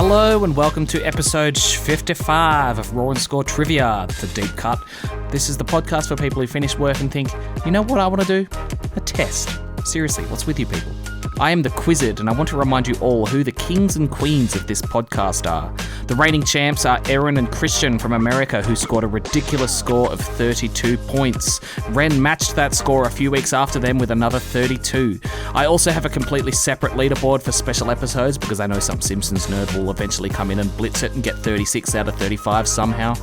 Hello and welcome to episode 55 of Raw and Score Trivia, the deep cut. This is the podcast for people who finish work and think, you know what I want to do? A test. Seriously, what's with you people? I am the Quizzard, and I want to remind you all who the kings and queens of this podcast are. The reigning champs are Erin and Christian from America, who scored a ridiculous score of 32 points. Ren matched that score a few weeks after them with another 32. I also have a completely separate leaderboard for special episodes, because I know some Simpsons nerd will eventually come in and blitz it and get 36 out of 35 somehow.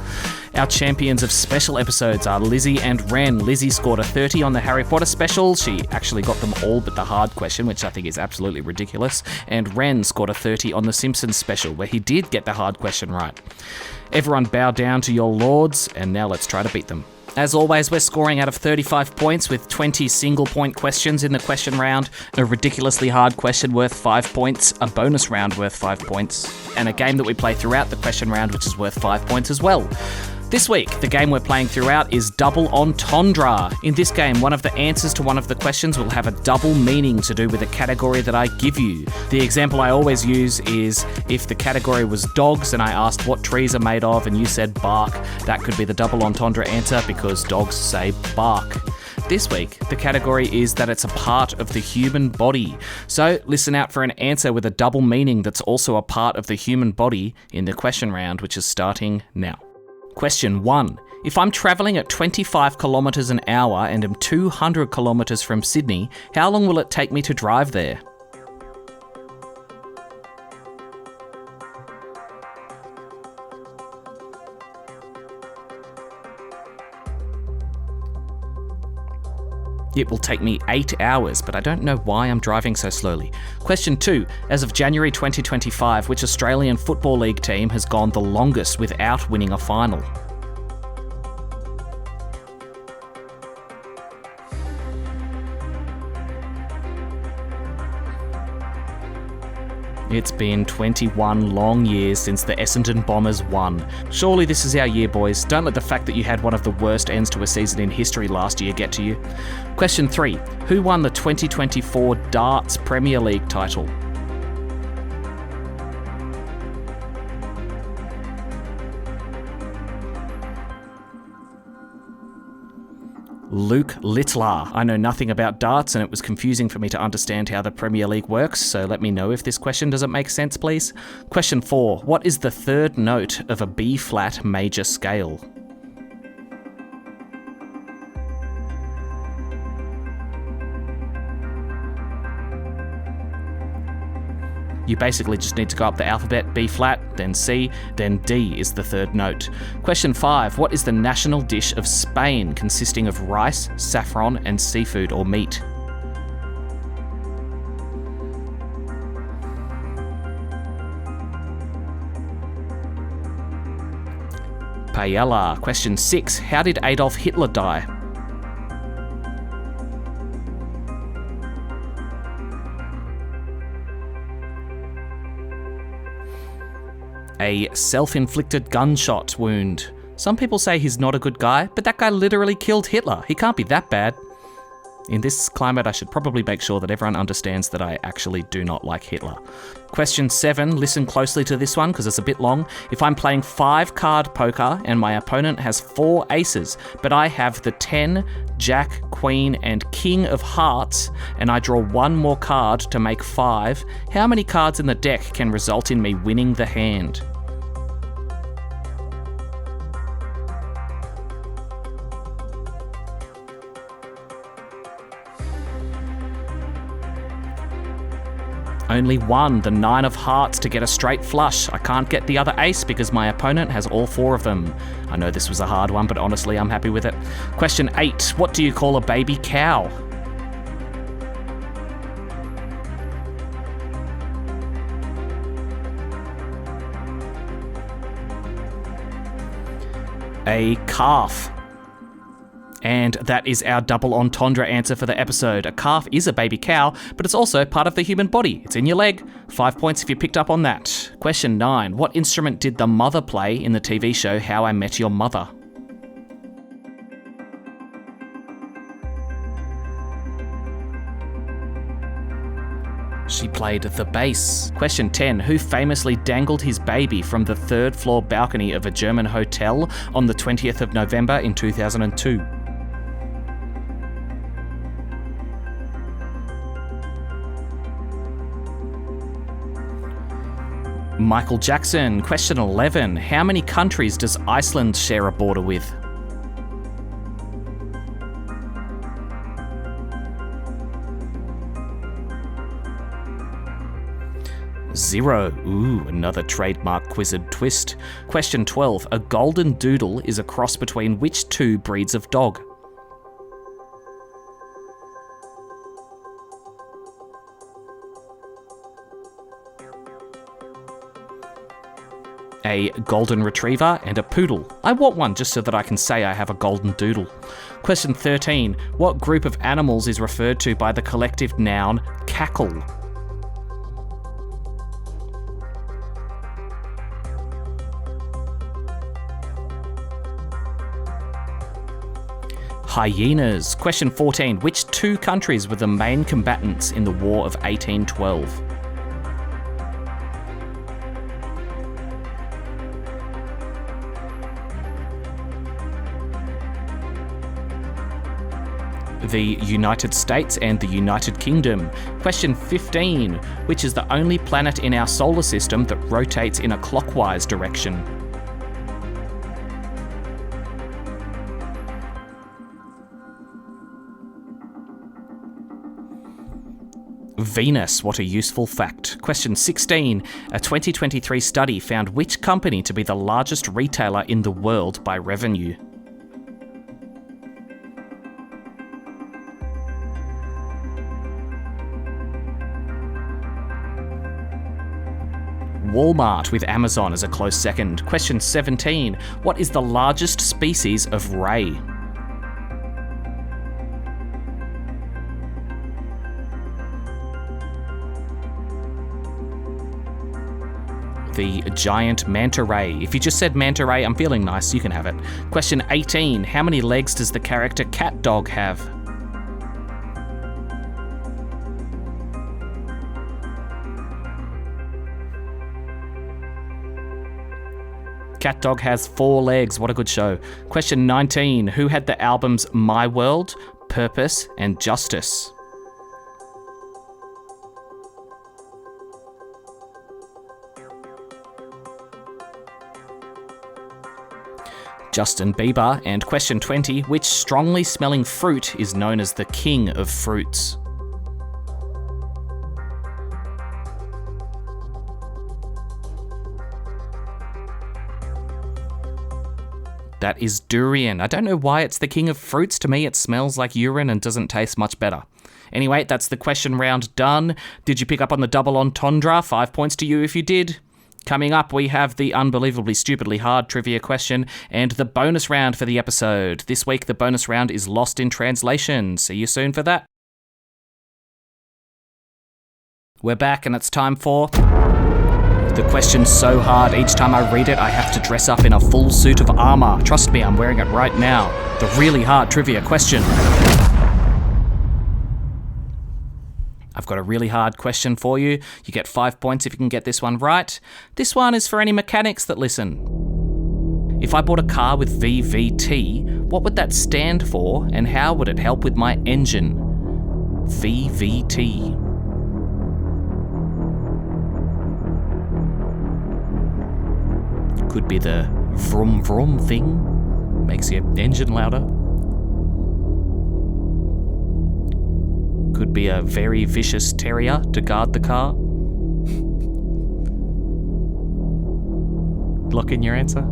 Our champions of special episodes are Lizzie and Ren. Lizzie scored a 30 on the Harry Potter special. She actually got them all but the hard question, which I think is absolutely ridiculous. And Ren scored a 30 on the Simpsons special, where he did get the hard question right. Everyone bow down to your lords, and now let's try to beat them. As always, we're scoring out of 35 points with 20 single-point questions in the question round, a ridiculously hard question worth 5 points, a bonus round worth 5 points, and a game that we play throughout the question round which is worth 5 points as well. This week, the game we're playing throughout is Double Entendre. In this game, one of the answers to one of the questions will have a double meaning to do with a category that I give you. The example I always use is if the category was dogs and I asked what trees are made of and you said bark, that could be the double entendre answer because dogs say bark. This week, the category is that it's a part of the human body. So listen out for an answer with a double meaning that's also a part of the human body in the question round, which is starting now. Question 1. If I'm travelling at 25 kilometres an hour and am 200 kilometres from Sydney, how long will it take me to drive there? It will take me 8 hours, but I don't know why I'm driving so slowly. Question 2. As of January 2025, which Australian Football League team has gone the longest without winning a final? It's been 21 long years since the Essendon Bombers won. Surely this is our year, boys. Don't let the fact that you had one of the worst ends to a season in history last year get to you. Question 3. Who won the 2024 Darts Premier League title? Luke Littler. I know nothing about darts and it was confusing for me to understand how the Premier League works, so let me know if this question doesn't make sense, please. Question 4. What is the third note of a B-flat major scale? You basically just need to go up the alphabet, B flat, then C, then D is the third note. Question 5. What is the national dish of Spain consisting of rice, saffron, and seafood or meat? Paella. Question 6. How did Adolf Hitler die? A self-inflicted gunshot wound. Some people say he's not a good guy, but that guy literally killed Hitler. He can't be that bad. In this climate, I should probably make sure that everyone understands that I actually do not like Hitler. Question 7, listen closely to this one because it's a bit long. If I'm playing 5-card poker and my opponent has 4 aces, but I have the 10, Jack, Queen, and King of Hearts, and I draw one more card to make 5, how many cards in the deck can result in me winning the hand? Only one, the 9 of hearts, to get a straight flush. I can't get the other ace because my opponent has all 4 of them. I know this was a hard one, but honestly, I'm happy with it. Question 8. What do you call a baby cow? A calf. And that is our double entendre answer for the episode. A calf is a baby cow, but it's also part of the human body. It's in your leg. 5 points if you picked up on that. Question 9. What instrument did the mother play in the TV show How I Met Your Mother? She played the bass. Question 10. Who famously dangled his baby from the third-floor balcony of a German hotel on the 20th of November in 2002? Michael Jackson. Question 11. How many countries does Iceland share a border with? 0. Ooh, another trademark Quizzard twist. Question 12. A golden doodle is a cross between which two breeds of dog? A golden retriever and a poodle. I want one just so that I can say I have a golden doodle. Question 13. What group of animals is referred to by the collective noun cackle? Hyenas. Question 14. Which two countries were the main combatants in the War of 1812? The United States and the United Kingdom. Question 15. Which is the only planet in our solar system that rotates in a clockwise direction? Venus. What a useful fact. Question 16. A 2023 study found which company to be the largest retailer in the world by revenue? Walmart, with Amazon as a close second. Question 17. What is the largest species of ray? The giant manta ray. If you just said manta ray, I'm feeling nice, you can have it. Question 18. How many legs does the character Cat Dog have? Cat Dog has 4 legs. What a good show. Question 19. Who had the albums My World, Purpose, and Justice? Justin Bieber. And question 20. Which strongly smelling fruit is known as the king of fruits? That is durian. I don't know why it's the king of fruits. To me, it smells like urine and doesn't taste much better. Anyway, that's the question round done. Did you pick up on the double entendre? 5 points to you if you did. Coming up, we have the unbelievably stupidly hard trivia question and the bonus round for the episode. This week, the bonus round is Lost in Translation. See you soon for that. We're back and it's time for... The question's so hard, each time I read it, I have to dress up in a full suit of armor. Trust me, I'm wearing it right now. The really hard trivia question. I've got a really hard question for you. You get 5 points if you can get this one right. This one is for any mechanics that listen. If I bought a car with VVT, what would that stand for and how would it help with my engine? VVT. Could be the vroom vroom thing, makes your engine louder. Could be a very vicious terrier to guard the car. Lock in your answer.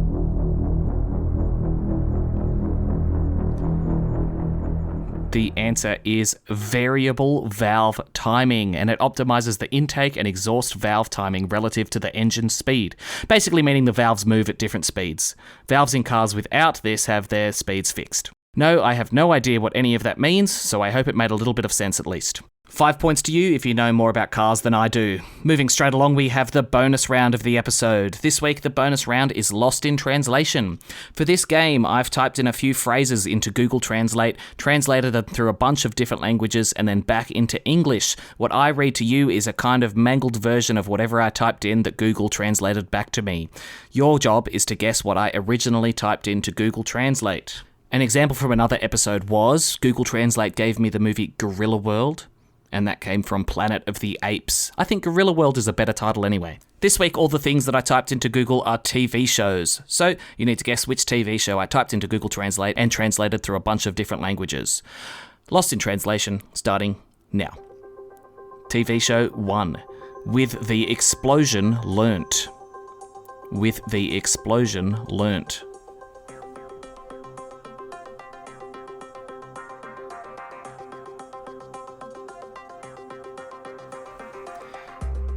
The answer is variable valve timing, and it optimizes the intake and exhaust valve timing relative to the engine speed, basically meaning the valves move at different speeds. Valves in cars without this have their speeds fixed. No, I have no idea what any of that means, so I hope it made a little bit of sense at least. 5 points to you if you know more about cars than I do. Moving straight along, we have the bonus round of the episode. This week, the bonus round is Lost in Translation. For this game, I've typed in a few phrases into Google Translate, translated them through a bunch of different languages, and then back into English. What I read to you is a kind of mangled version of whatever I typed in that Google translated back to me. Your job is to guess what I originally typed into Google Translate. An example from another episode was Google Translate gave me the movie Gorilla World, and that came from Planet of the Apes. I think Gorilla World is a better title anyway. This week, all the things that I typed into Google are TV shows. So you need to guess which TV show I typed into Google Translate and translated through a bunch of different languages. Lost in Translation, starting now. TV show 1. With the explosion learnt. With the explosion learnt.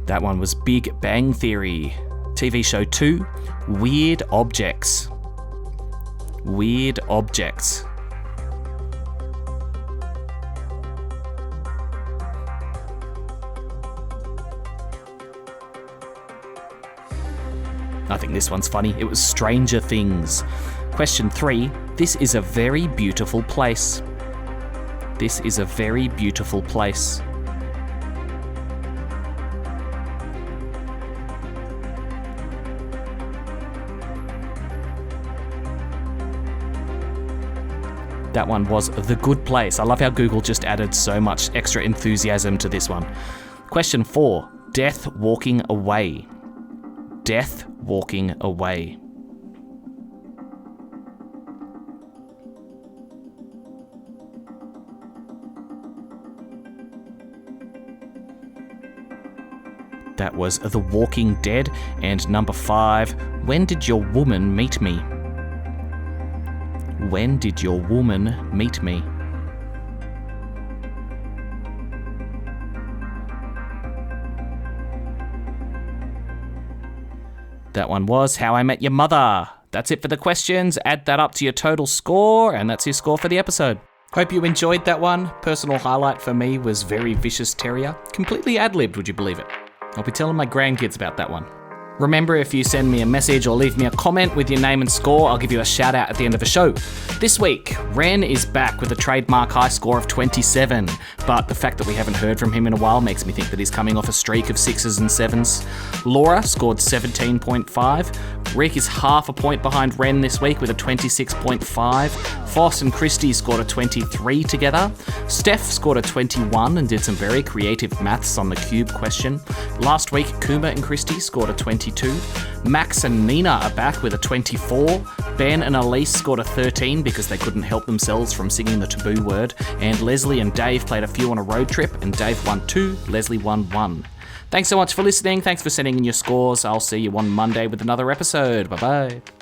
That one was Big Bang Theory. TV show 2, Weird Objects. Weird Objects. I think this one's funny. It was Stranger Things. Question 3, this is a very beautiful place. This is a very beautiful place. That one was The Good Place. I love how Google just added so much extra enthusiasm to this one. Question 4. Death walking away. Death walking away. That was The Walking Dead. And number 5. When did your woman meet me? When did your woman meet me? That one was How I Met Your Mother. That's it for the questions. Add that up to your total score, and that's your score for the episode. Hope you enjoyed that one. Personal highlight for me was Very Vicious Terrier. Completely ad-libbed, would you believe it? I'll be telling my grandkids about that one. Remember, if you send me a message or leave me a comment with your name and score, I'll give you a shout out at the end of the show. This week, Ren is back with a trademark high score of 27, but the fact that we haven't heard from him in a while makes me think that he's coming off a streak of 6s and 7s. Laura scored 17.5. Rick is half a point behind Ren this week with a 26.5. Foss and Christy scored a 23 together. Steph scored a 21 and did some very creative maths on the cube question. Last week, Kuma and Christy scored a 22. Max and Nina are back with a 24. Ben and Elise scored a 13 because they couldn't help themselves from singing the taboo word. And Leslie and Dave played a few on a road trip, and Dave won 2, Leslie won 1. Thanks so much for listening. Thanks for sending in your scores. I'll see you on Monday with another episode. Bye-bye.